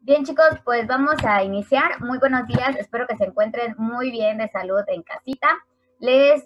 Bien, chicos, pues vamos a iniciar. Muy buenos días, espero que se encuentren muy bien de salud en casita. Les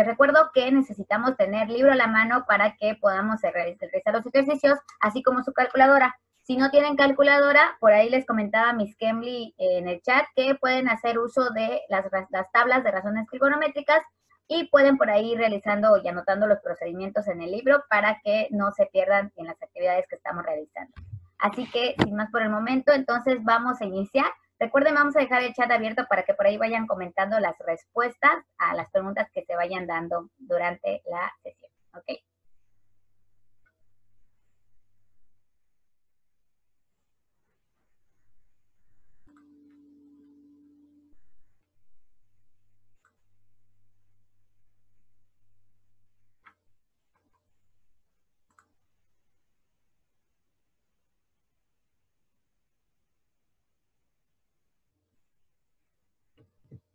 recuerdo que necesitamos tener libro a la mano para que podamos realizar los ejercicios, así como su calculadora. Si no tienen calculadora, por ahí les comentaba Miss Kemly en el chat que pueden hacer uso de las tablas de razones trigonométricas y pueden por ahí ir realizando y anotando los procedimientos en el libro para que no se pierdan en las actividades que estamos realizando. Así que, sin más por el momento, entonces vamos a iniciar. Recuerden, vamos a dejar el chat abierto para que por ahí vayan comentando las respuestas a las preguntas que se vayan dando durante la sesión. ¿Ok?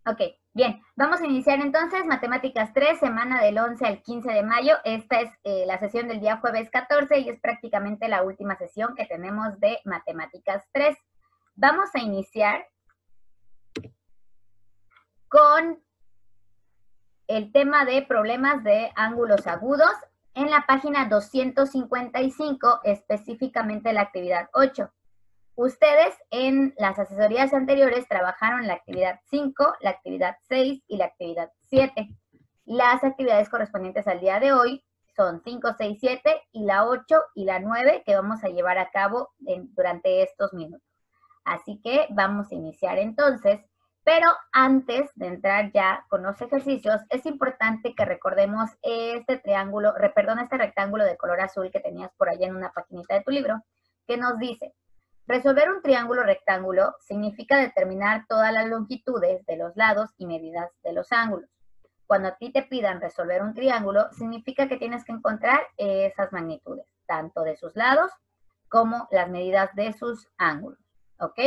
Ok, bien, vamos a iniciar entonces Matemáticas 3, semana del 11 al 15 de mayo. Esta es la sesión del día jueves 14 y es prácticamente la última sesión que tenemos de Matemáticas 3. Vamos a iniciar con el tema de problemas de ángulos agudos en la página 255, específicamente la actividad 8. Ustedes en las asesorías anteriores trabajaron la actividad 5, la actividad 6 y la actividad 7. Las actividades correspondientes al día de hoy son 5, 6, 7 y la 8 y la 9 que vamos a llevar a cabo durante estos minutos. Así que vamos a iniciar entonces, pero antes de entrar ya con los ejercicios, es importante que recordemos este rectángulo de color azul que tenías por allá en una paginita de tu libro, que nos dice: resolver un triángulo rectángulo significa determinar todas las longitudes de los lados y medidas de los ángulos. Cuando a ti te pidan resolver un triángulo, significa que tienes que encontrar esas magnitudes, tanto de sus lados como las medidas de sus ángulos, ¿ok?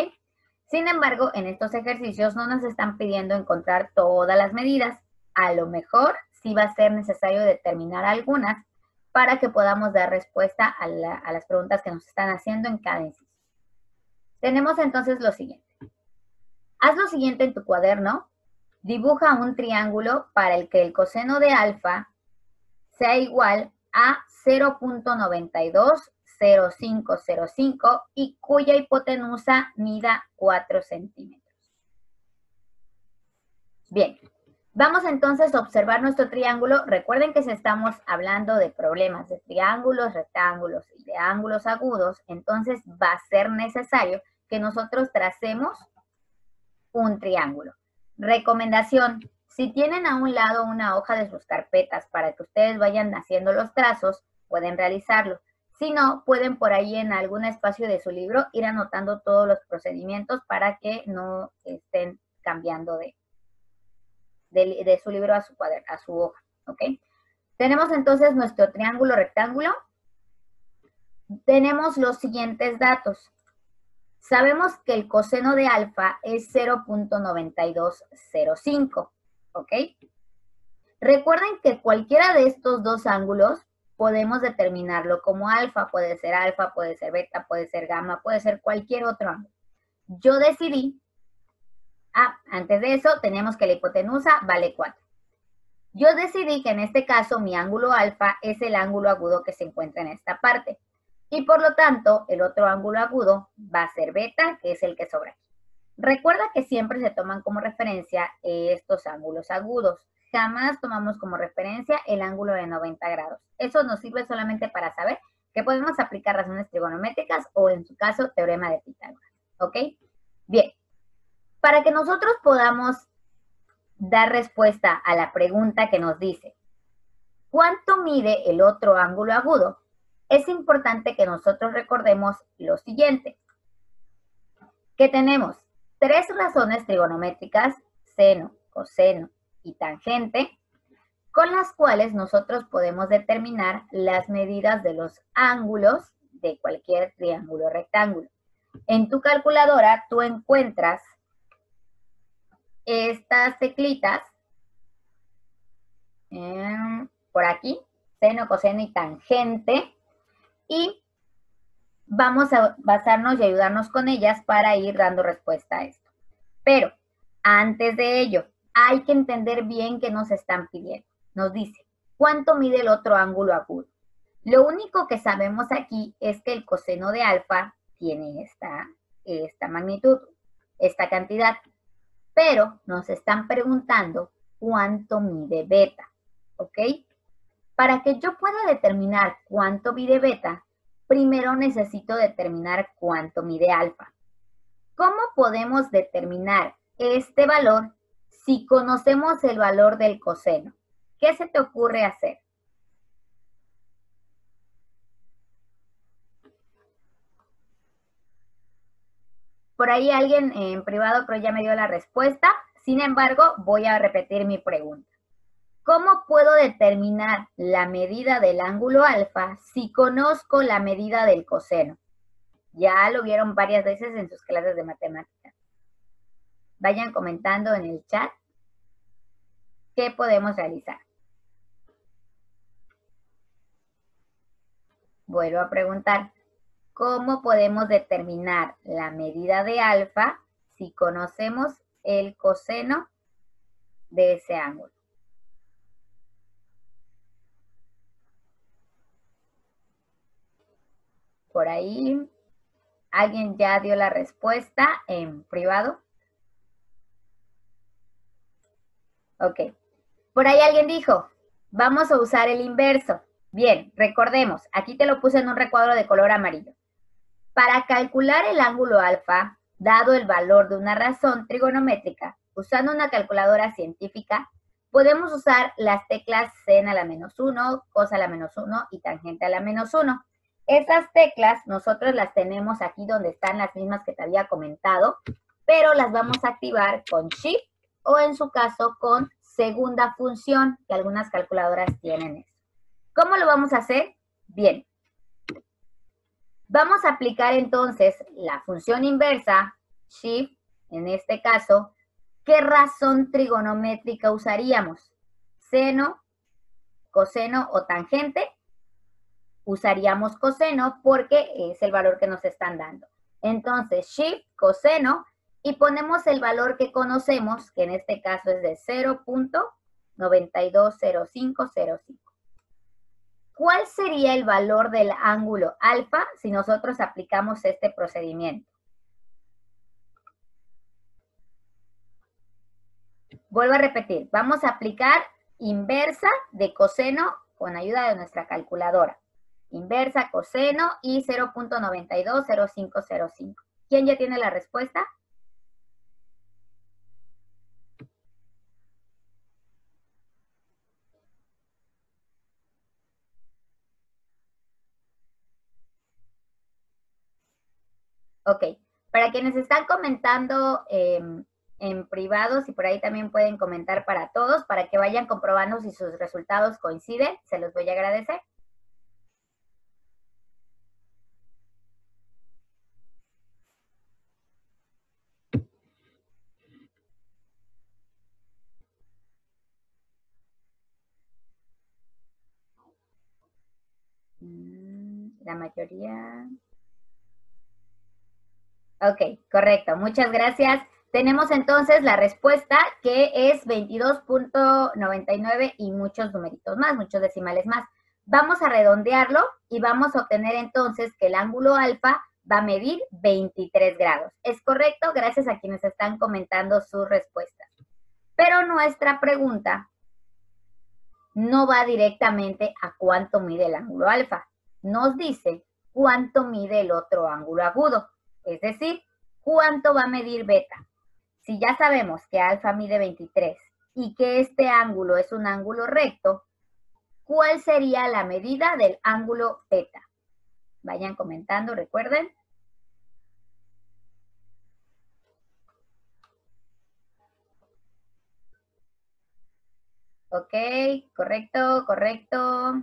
Sin embargo, en estos ejercicios no nos están pidiendo encontrar todas las medidas. A lo mejor sí va a ser necesario determinar algunas para que podamos dar respuesta a las preguntas que nos están haciendo en cada inciso. Tenemos entonces lo siguiente. Haz lo siguiente en tu cuaderno. Dibuja un triángulo para el que el coseno de alfa sea igual a 0.920505 y cuya hipotenusa mida 4 centímetros. Bien, vamos entonces a observar nuestro triángulo. Recuerden que si estamos hablando de problemas de triángulos, rectángulos y de ángulos agudos, entonces va a ser necesario que nosotros tracemos un triángulo. Recomendación: si tienen a un lado una hoja de sus carpetas para que ustedes vayan haciendo los trazos, pueden realizarlo. Si no, pueden por ahí en algún espacio de su libro ir anotando todos los procedimientos para que no estén cambiando de su libro a su hoja, ¿ok? Tenemos entonces nuestro triángulo rectángulo. Tenemos los siguientes datos. Sabemos que el coseno de alfa es 0.9205, ¿ok? Recuerden que cualquiera de estos dos ángulos podemos determinarlo como alfa, puede ser beta, puede ser gamma, puede ser cualquier otro ángulo. Yo decidí, antes de eso tenemos que la hipotenusa vale 4. Yo decidí que en este caso mi ángulo alfa es el ángulo agudo que se encuentra en esta parte. Y por lo tanto, el otro ángulo agudo va a ser beta, que es el que sobra aquí. Recuerda que siempre se toman como referencia estos ángulos agudos. Jamás tomamos como referencia el ángulo de 90 grados. Eso nos sirve solamente para saber que podemos aplicar razones trigonométricas o, en su caso, teorema de Pitágoras. ¿Ok? Bien. Para que nosotros podamos dar respuesta a la pregunta que nos dice ¿cuánto mide el otro ángulo agudo? Es importante que nosotros recordemos lo siguiente, que tenemos tres razones trigonométricas, seno, coseno y tangente, con las cuales nosotros podemos determinar las medidas de los ángulos de cualquier triángulo rectángulo. En tu calculadora tú encuentras estas teclitas por aquí, seno, coseno y tangente, y vamos a basarnos y ayudarnos con ellas para ir dando respuesta a esto. Pero antes de ello, hay que entender bien qué nos están pidiendo. Nos dice, ¿cuánto mide el otro ángulo agudo? Lo único que sabemos aquí es que el coseno de alfa tiene esta magnitud, esta cantidad. Pero nos están preguntando cuánto mide beta, ¿ok? Para que yo pueda determinar cuánto mide beta, primero necesito determinar cuánto mide alfa. ¿Cómo podemos determinar este valor si conocemos el valor del coseno? ¿Qué se te ocurre hacer? Por ahí alguien en privado creo ya me dio la respuesta. Sin embargo, voy a repetir mi pregunta. ¿Cómo puedo determinar la medida del ángulo alfa si conozco la medida del coseno? Ya lo vieron varias veces en sus clases de matemáticas. Vayan comentando en el chat qué podemos realizar. Vuelvo a preguntar, ¿cómo podemos determinar la medida de alfa si conocemos el coseno de ese ángulo? Por ahí, ¿alguien ya dio la respuesta en privado? Ok. Por ahí alguien dijo, vamos a usar el inverso. Bien, recordemos, aquí te lo puse en un recuadro de color amarillo. Para calcular el ángulo alfa, dado el valor de una razón trigonométrica, usando una calculadora científica, podemos usar las teclas sen a la menos 1, cos a la menos 1 y tangente a la menos 1. Esas teclas nosotros las tenemos aquí donde están las mismas que te había comentado, pero las vamos a activar con Shift o en su caso con segunda función, que algunas calculadoras tienen eso. ¿Cómo lo vamos a hacer? Bien. Vamos a aplicar entonces la función inversa, Shift, en este caso. ¿Qué razón trigonométrica usaríamos? ¿Seno, coseno o tangente? Usaríamos coseno porque es el valor que nos están dando. Entonces, Shift, coseno, y ponemos el valor que conocemos, que en este caso es de 0.920505. ¿Cuál sería el valor del ángulo alfa si nosotros aplicamos este procedimiento? Vuelvo a repetir, vamos a aplicar inversa de coseno con ayuda de nuestra calculadora. Inversa, coseno y 0.920505. ¿Quién ya tiene la respuesta? Ok, para quienes están comentando en privado, si por ahí también pueden comentar para todos, para que vayan comprobando si sus resultados coinciden, se los voy a agradecer. La mayoría. Ok, correcto. Muchas gracias. Tenemos entonces la respuesta que es 22.99 y muchos numeritos más, muchos decimales más. Vamos a redondearlo y vamos a obtener entonces que el ángulo alfa va a medir 23 grados. ¿Es correcto? Gracias a quienes están comentando sus respuestas. Pero nuestra pregunta no va directamente a cuánto mide el ángulo alfa. Nos dice cuánto mide el otro ángulo agudo. Es decir, ¿cuánto va a medir beta? Si ya sabemos que alfa mide 23 y que este ángulo es un ángulo recto, ¿cuál sería la medida del ángulo beta? Vayan comentando, recuerden. Ok, correcto, correcto.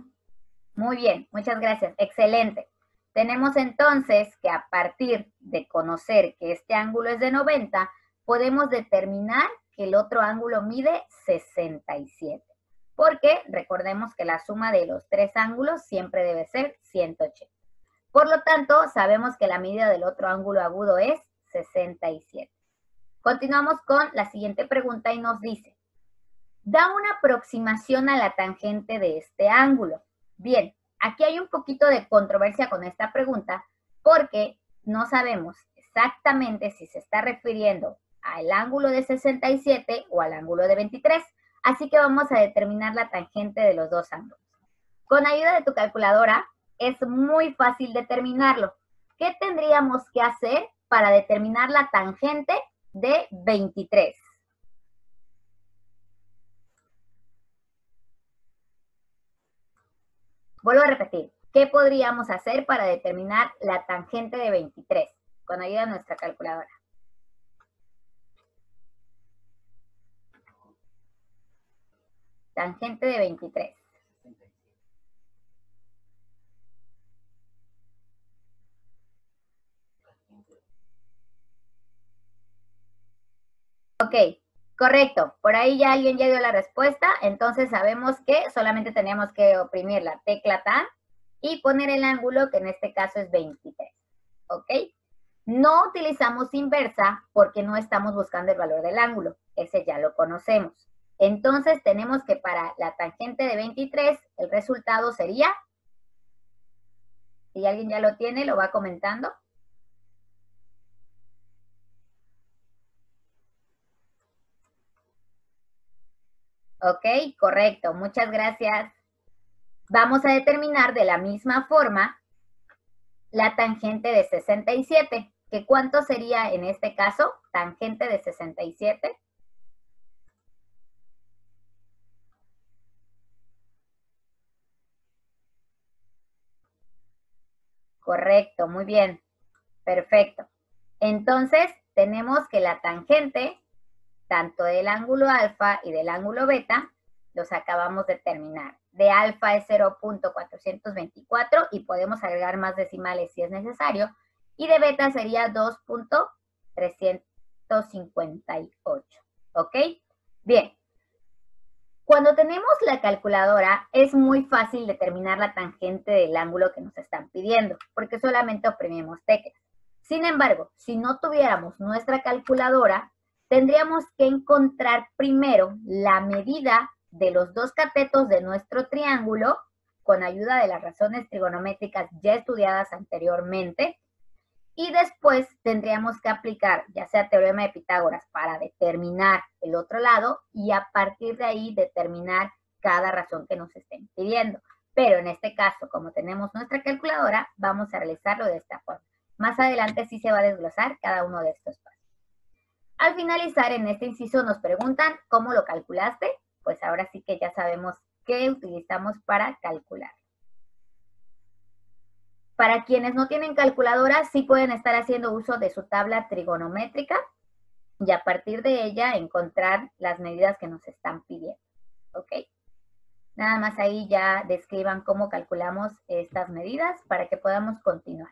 Muy bien, muchas gracias. Excelente. Tenemos entonces que a partir de conocer que este ángulo es de 90, podemos determinar que el otro ángulo mide 67. Porque recordemos que la suma de los tres ángulos siempre debe ser 180. Por lo tanto, sabemos que la medida del otro ángulo agudo es 67. Continuamos con la siguiente pregunta y nos dice, da una aproximación a la tangente de este ángulo. Bien, aquí hay un poquito de controversia con esta pregunta porque no sabemos exactamente si se está refiriendo al ángulo de 67 o al ángulo de 23. Así que vamos a determinar la tangente de los dos ángulos. Con ayuda de tu calculadora es muy fácil determinarlo. ¿Qué tendríamos que hacer para determinar la tangente de 23? Vuelvo a repetir, ¿qué podríamos hacer para determinar la tangente de 23? Con ayuda de nuestra calculadora. Tangente de 23. Ok, correcto. Por ahí ya alguien ya dio la respuesta. Entonces sabemos que solamente teníamos que oprimir la tecla TAN y poner el ángulo, que en este caso es 23. ¿Ok? No utilizamos inversa porque no estamos buscando el valor del ángulo. Ese ya lo conocemos. Entonces tenemos que para la tangente de 23, el resultado sería, si alguien ya lo tiene, lo va comentando. Ok, correcto. Muchas gracias. Vamos a determinar de la misma forma la tangente de 67, que ¿cuánto sería en este caso? Tangente de 67. Correcto, muy bien. Perfecto. Entonces, tenemos que la tangente, tanto del ángulo alfa y del ángulo beta, los acabamos de terminar. De alfa es 0.424 y podemos agregar más decimales si es necesario. Y de beta sería 2.358. ¿Ok? Bien. Cuando tenemos la calculadora, es muy fácil determinar la tangente del ángulo que nos están pidiendo, porque solamente oprimimos teclas. Sin embargo, si no tuviéramos nuestra calculadora, tendríamos que encontrar primero la medida de los dos catetos de nuestro triángulo, con ayuda de las razones trigonométricas ya estudiadas anteriormente, y después tendríamos que aplicar ya sea teorema de Pitágoras para determinar el otro lado y a partir de ahí determinar cada razón que nos estén pidiendo. Pero en este caso, como tenemos nuestra calculadora, vamos a realizarlo de esta forma. Más adelante sí se va a desglosar cada uno de estos pasos. Al finalizar en este inciso nos preguntan ¿cómo lo calculaste? Pues ahora sí que ya sabemos qué utilizamos para calcular. Para quienes no tienen calculadora, sí pueden estar haciendo uso de su tabla trigonométrica y a partir de ella encontrar las medidas que nos están pidiendo. ¿Ok? Nada más ahí ya describan cómo calculamos estas medidas para que podamos continuar.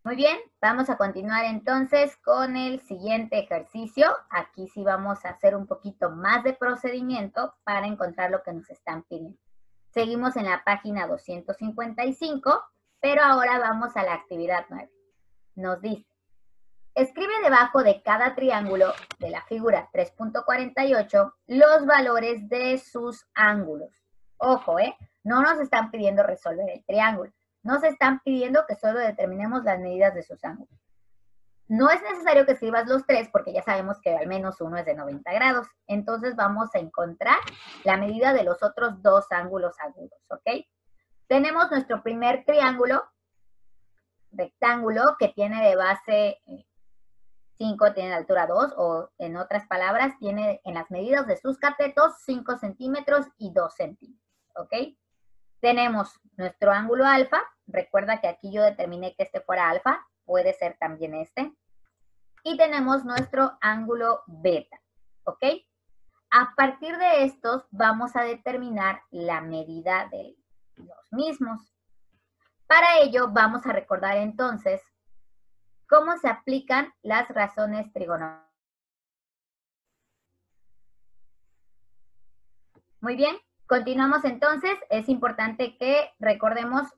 Muy bien, vamos a continuar entonces con el siguiente ejercicio. Aquí sí vamos a hacer un poquito más de procedimiento para encontrar lo que nos están pidiendo. Seguimos en la página 255, pero ahora vamos a la actividad 9. Nos dice, escribe debajo de cada triángulo de la figura 3.48 los valores de sus ángulos. Ojo, no nos están pidiendo resolver el triángulo. Nos están pidiendo que solo determinemos las medidas de sus ángulos. No es necesario que escribas los tres porque ya sabemos que al menos uno es de 90 grados. Entonces vamos a encontrar la medida de los otros dos ángulos agudos, ¿ok? Tenemos nuestro primer triángulo rectángulo que tiene de base 5, tiene de altura 2, o en otras palabras, tiene en las medidas de sus catetos 5 centímetros y 2 centímetros, ¿ok? Tenemos nuestro ángulo alfa. Recuerda que aquí yo determiné que este fuera alfa, puede ser también este. Y tenemos nuestro ángulo beta, ¿ok? A partir de estos vamos a determinar la medida de los mismos. Para ello vamos a recordar entonces cómo se aplican las razones trigonométricas. Muy bien, continuamos entonces. Es importante que recordemos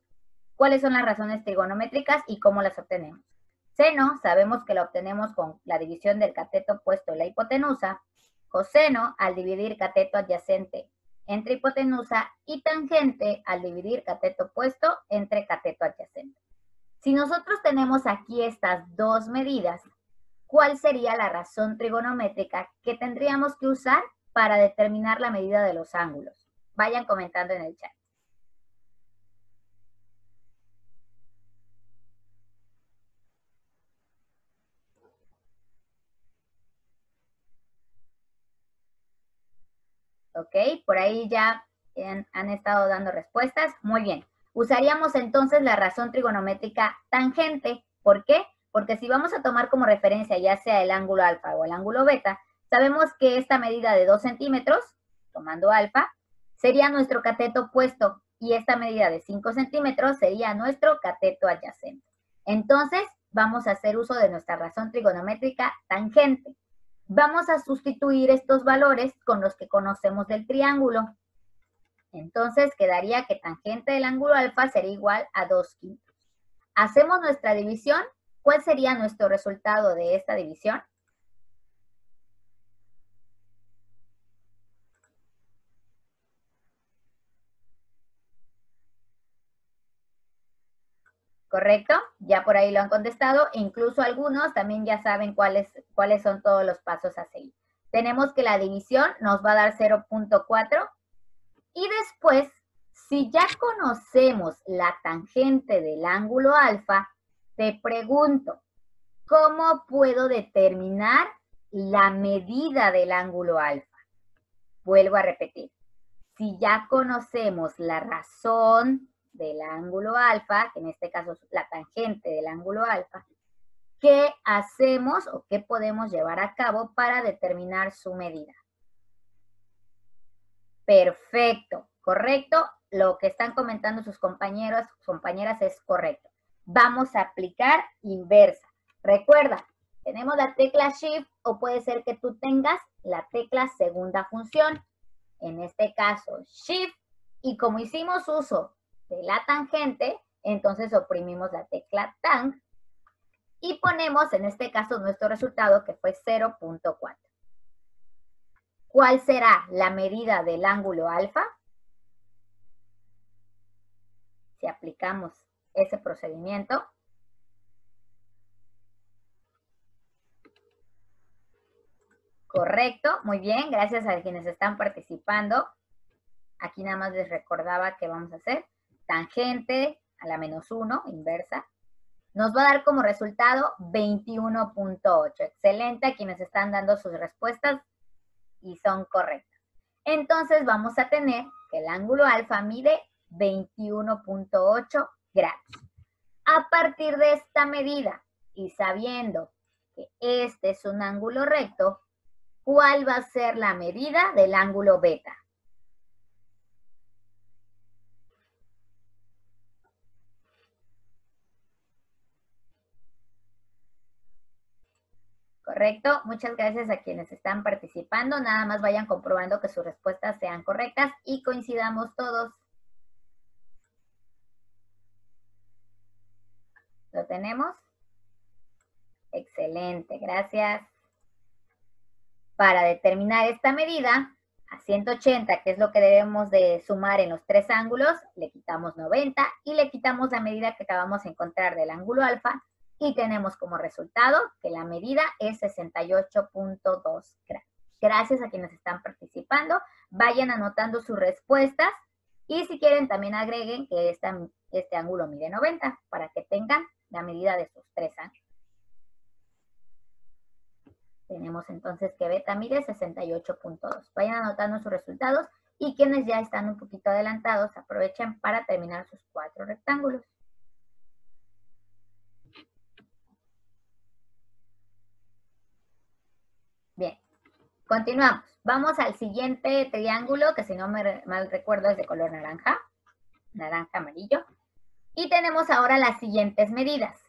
cuáles son las razones trigonométricas y cómo las obtenemos. Seno, sabemos que lo obtenemos con la división del cateto opuesto y la hipotenusa. Coseno, al dividir cateto adyacente entre hipotenusa, y tangente, al dividir cateto opuesto entre cateto adyacente. Si nosotros tenemos aquí estas dos medidas, ¿cuál sería la razón trigonométrica que tendríamos que usar para determinar la medida de los ángulos? Vayan comentando en el chat. ¿Ok? Por ahí ya han estado dando respuestas. Muy bien. Usaríamos entonces la razón trigonométrica tangente. ¿Por qué? Porque si vamos a tomar como referencia ya sea el ángulo alfa o el ángulo beta, sabemos que esta medida de 2 centímetros, tomando alfa, sería nuestro cateto opuesto y esta medida de 5 centímetros sería nuestro cateto adyacente. Entonces, vamos a hacer uso de nuestra razón trigonométrica tangente. Vamos a sustituir estos valores con los que conocemos del triángulo. Entonces quedaría que tangente del ángulo alfa sería igual a 2/5. Hacemos nuestra división. ¿Cuál sería nuestro resultado de esta división? ¿Correcto? Ya por ahí lo han contestado. Incluso algunos también ya saben cuáles son todos los pasos a seguir. Tenemos que la división nos va a dar 0.4 y después, si ya conocemos la tangente del ángulo alfa, te pregunto, ¿cómo puedo determinar la medida del ángulo alfa? Vuelvo a repetir, si ya conocemos la razón del ángulo alfa, que en este caso es la tangente del ángulo alfa, ¿qué hacemos o qué podemos llevar a cabo para determinar su medida? Perfecto, correcto. Lo que están comentando sus compañeros, compañeras es correcto. Vamos a aplicar inversa. Recuerda, tenemos la tecla Shift o puede ser que tú tengas la tecla segunda función. En este caso, Shift. Y como hicimos uso de la tangente, entonces oprimimos la tecla Tang y ponemos en este caso nuestro resultado que fue 0.4. ¿Cuál será la medida del ángulo alfa? Si aplicamos ese procedimiento. Correcto, muy bien, gracias a quienes están participando. Aquí nada más les recordaba que vamos a hacer tangente a la -1, inversa. Nos va a dar como resultado 21.8. Excelente a quienes están dando sus respuestas y son correctas. Entonces vamos a tener que el ángulo alfa mide 21.8 grados. A partir de esta medida y sabiendo que este es un ángulo recto, ¿cuál va a ser la medida del ángulo beta? ¿Correcto? Muchas gracias a quienes están participando. Nada más vayan comprobando que sus respuestas sean correctas y coincidamos todos. ¿Lo tenemos? Excelente, gracias. Para determinar esta medida, a 180, que es lo que debemos de sumar en los tres ángulos, le quitamos 90 y le quitamos la medida que acabamos de encontrar del ángulo alfa y tenemos como resultado que la medida es 68.2 grados. Gracias a quienes están participando. Vayan anotando sus respuestas y si quieren también agreguen que este ángulo mide 90 para que tengan la medida de sus tres ángulos. Tenemos entonces que beta mide 68.2. Vayan anotando sus resultados Y quienes ya están un poquito adelantados, aprovechen para terminar sus 4 rectángulos. Bien, continuamos. Vamos al siguiente triángulo, que si no me mal recuerdo es de color naranja, amarillo. Y tenemos ahora las siguientes medidas.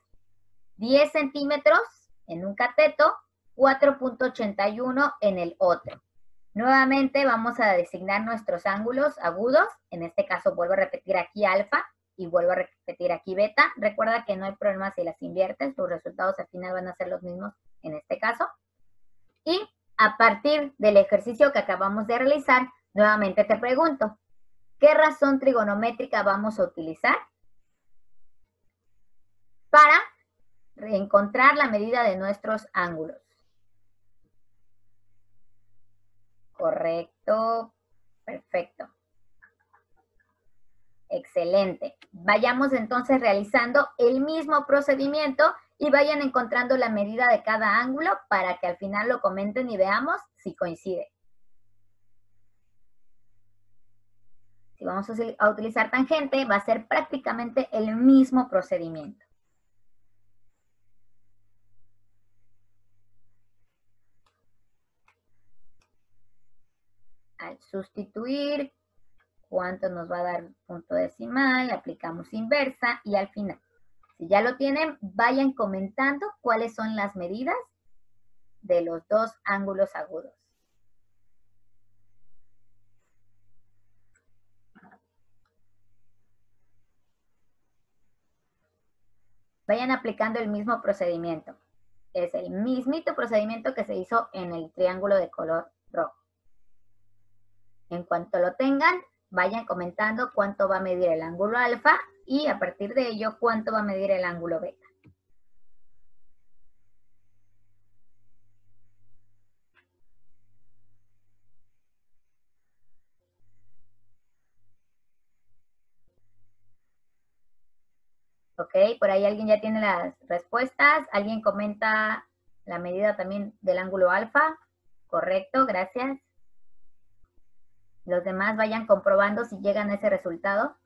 10 centímetros en un cateto, 4.81 en el otro. Nuevamente vamos a designar nuestros ángulos agudos. En este caso vuelvo a repetir aquí alfa y vuelvo a repetir aquí beta. Recuerda que no hay problema si las inviertes, los resultados al final van a ser los mismos en este caso. Y a partir del ejercicio que acabamos de realizar, nuevamente te pregunto, ¿qué razón trigonométrica vamos a utilizar para encontrar la medida de nuestros ángulos? Correcto, perfecto. Excelente. Vayamos entonces realizando el mismo procedimiento y vayan encontrando la medida de cada ángulo para que al final lo comenten y veamos si coincide. Si vamos a utilizar tangente, va a ser prácticamente el mismo procedimiento. Al sustituir, ¿cuánto nos va a dar punto decimal? Aplicamos inversa y al final. Si ya lo tienen, vayan comentando cuáles son las medidas de los dos ángulos agudos. Vayan aplicando el mismo procedimiento. Es el mismito procedimiento que se hizo en el triángulo de color rojo. En cuanto lo tengan, vayan comentando cuánto va a medir el ángulo alfa y a partir de ello cuánto va a medir el ángulo beta. Ok, por ahí alguien ya tiene las respuestas. ¿Alguien comenta la medida también del ángulo alfa? Correcto, gracias. Los demás vayan comprobando si llegan a ese resultado.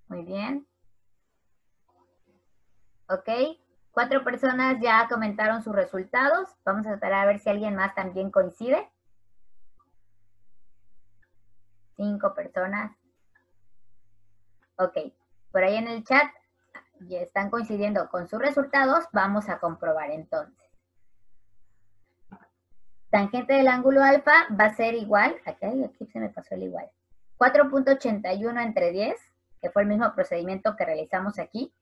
Muy bien. Ok, 4 personas ya comentaron sus resultados. Vamos a esperar a ver si alguien más también coincide. 5 personas. Ok, por ahí en el chat ya están coincidiendo con sus resultados. Vamos a comprobar entonces. Tangente del ángulo alfa va a ser igual, aquí se me pasó el igual, 4.81 entre 10, que fue el mismo procedimiento que realizamos aquí.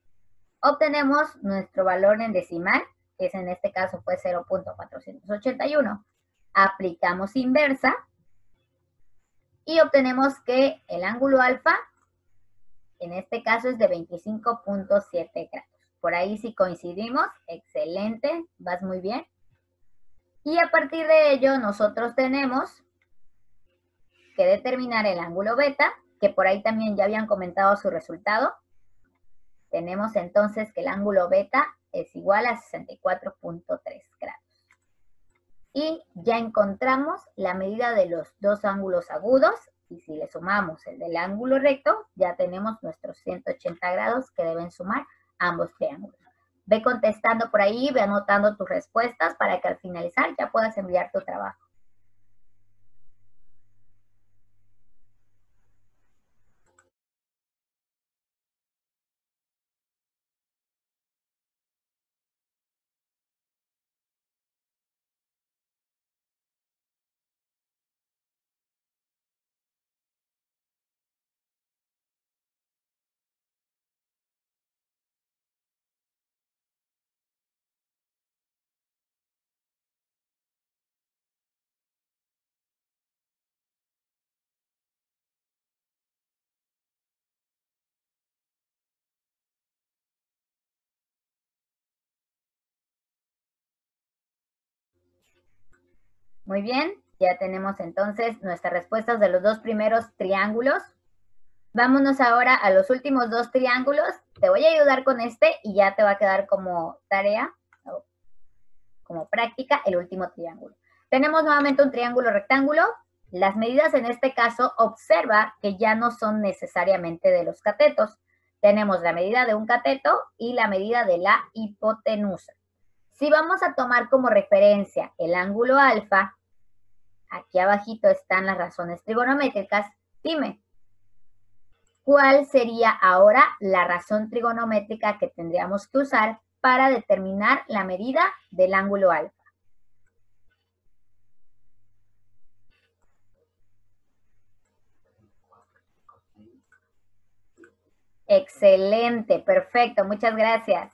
Obtenemos nuestro valor en decimal, que es en este caso fue 0.481. Aplicamos inversa y obtenemos que el ángulo alfa, en este caso es de 25.7 grados. Por ahí sí coincidimos, excelente, vas muy bien. Y a partir de ello nosotros tenemos que determinar el ángulo beta, que por ahí también ya habían comentado su resultado. Tenemos entonces que el ángulo beta es igual a 64.3 grados. Y ya encontramos la medida de los dos ángulos agudos, y si le sumamos el del ángulo recto, ya tenemos nuestros 180 grados que deben sumar ambos triángulos. Ve contestando por ahí, ve anotando tus respuestas para que al finalizar ya puedas enviar tu trabajo. Muy bien, ya tenemos entonces nuestras respuestas de los dos primeros triángulos. Vámonos ahora a los últimos dos triángulos. Te voy a ayudar con este y ya te va a quedar como tarea, como práctica, el último triángulo. Tenemos nuevamente un triángulo rectángulo. Las medidas en este caso, observa que ya no son necesariamente de los catetos. Tenemos la medida de un cateto y la medida de la hipotenusa. Si vamos a tomar como referencia el ángulo alfa, aquí abajito están las razones trigonométricas, dime, ¿cuál sería ahora la razón trigonométrica que tendríamos que usar para determinar la medida del ángulo alfa? Excelente, perfecto, muchas gracias.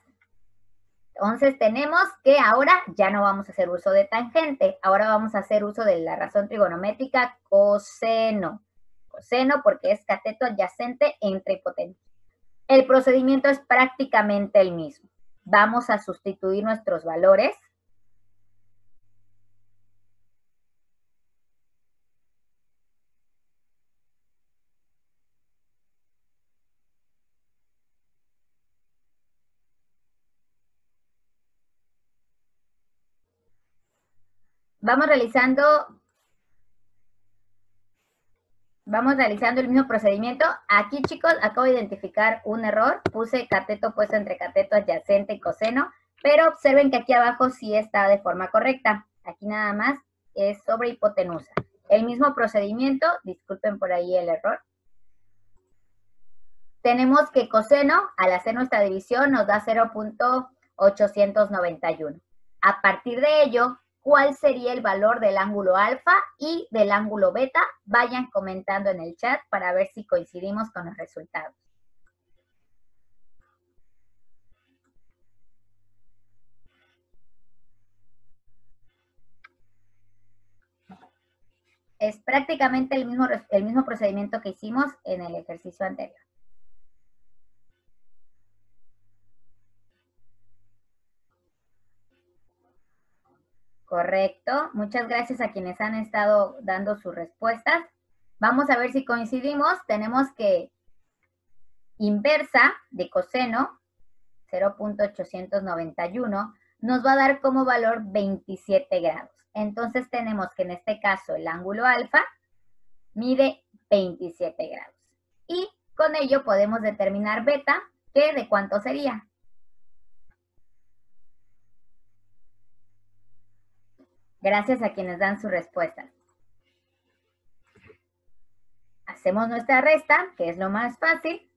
Entonces tenemos que ahora ya no vamos a hacer uso de tangente, ahora vamos a hacer uso de la razón trigonométrica coseno. Coseno porque es cateto adyacente entre hipotenusa. El procedimiento es prácticamente el mismo. Vamos a sustituir nuestros valores. Vamos realizando el mismo procedimiento. Aquí, chicos, acabo de identificar un error. Puse cateto puesto entre cateto adyacente y coseno, pero observen que aquí abajo sí está de forma correcta. Aquí nada más es sobre hipotenusa. El mismo procedimiento, disculpen por ahí el error. Tenemos que coseno, al hacer nuestra división, nos da 0.891. A partir de ello, ¿cuál sería el valor del ángulo alfa y del ángulo beta? Vayan comentando en el chat para ver si coincidimos con los resultados. Es prácticamente el mismo procedimiento que hicimos en el ejercicio anterior. Correcto. Muchas gracias a quienes han estado dando sus respuestas. Vamos a ver si coincidimos. Tenemos que inversa de coseno, 0.891, nos va a dar como valor 27 grados. Entonces tenemos que en este caso el ángulo alfa mide 27 grados. Y con ello podemos determinar beta, que de cuánto sería. Gracias a quienes dan sus respuestas. Hacemos nuestra resta, que es lo más fácil,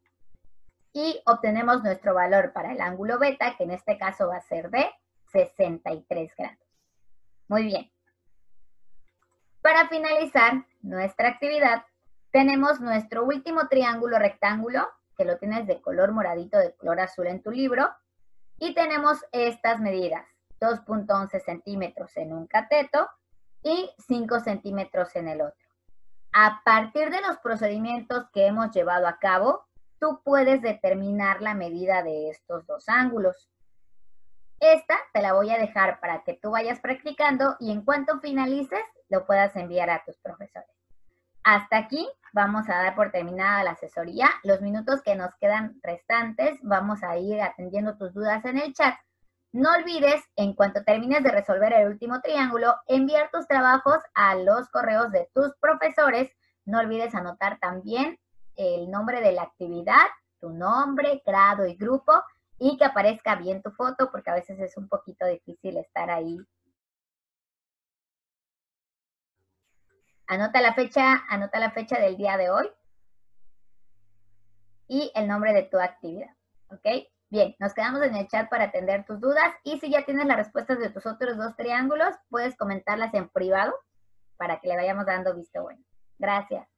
y obtenemos nuestro valor para el ángulo beta, que en este caso va a ser de 63 grados. Muy bien. Para finalizar nuestra actividad, tenemos nuestro último triángulo rectángulo, que lo tienes de color moradito, de color azul en tu libro, y tenemos estas medidas, 2.11 centímetros en un cateto y 5 centímetros en el otro. A partir de los procedimientos que hemos llevado a cabo, tú puedes determinar la medida de estos dos ángulos. Esta te la voy a dejar para que tú vayas practicando y en cuanto finalices, lo puedas enviar a tus profesores. Hasta aquí vamos a dar por terminada la asesoría. Los minutos que nos quedan restantes, vamos a ir atendiendo tus dudas en el chat. No olvides, en cuanto termines de resolver el último triángulo, enviar tus trabajos a los correos de tus profesores. No olvides anotar también el nombre de la actividad, tu nombre, grado y grupo, y que aparezca bien tu foto, porque a veces es un poquito difícil estar ahí. Anota la fecha del día de hoy y el nombre de tu actividad, ¿ok? Bien, nos quedamos en el chat para atender tus dudas y si ya tienes las respuestas de tus otros dos triángulos, puedes comentarlas en privado para que le vayamos dando visto bueno. Gracias.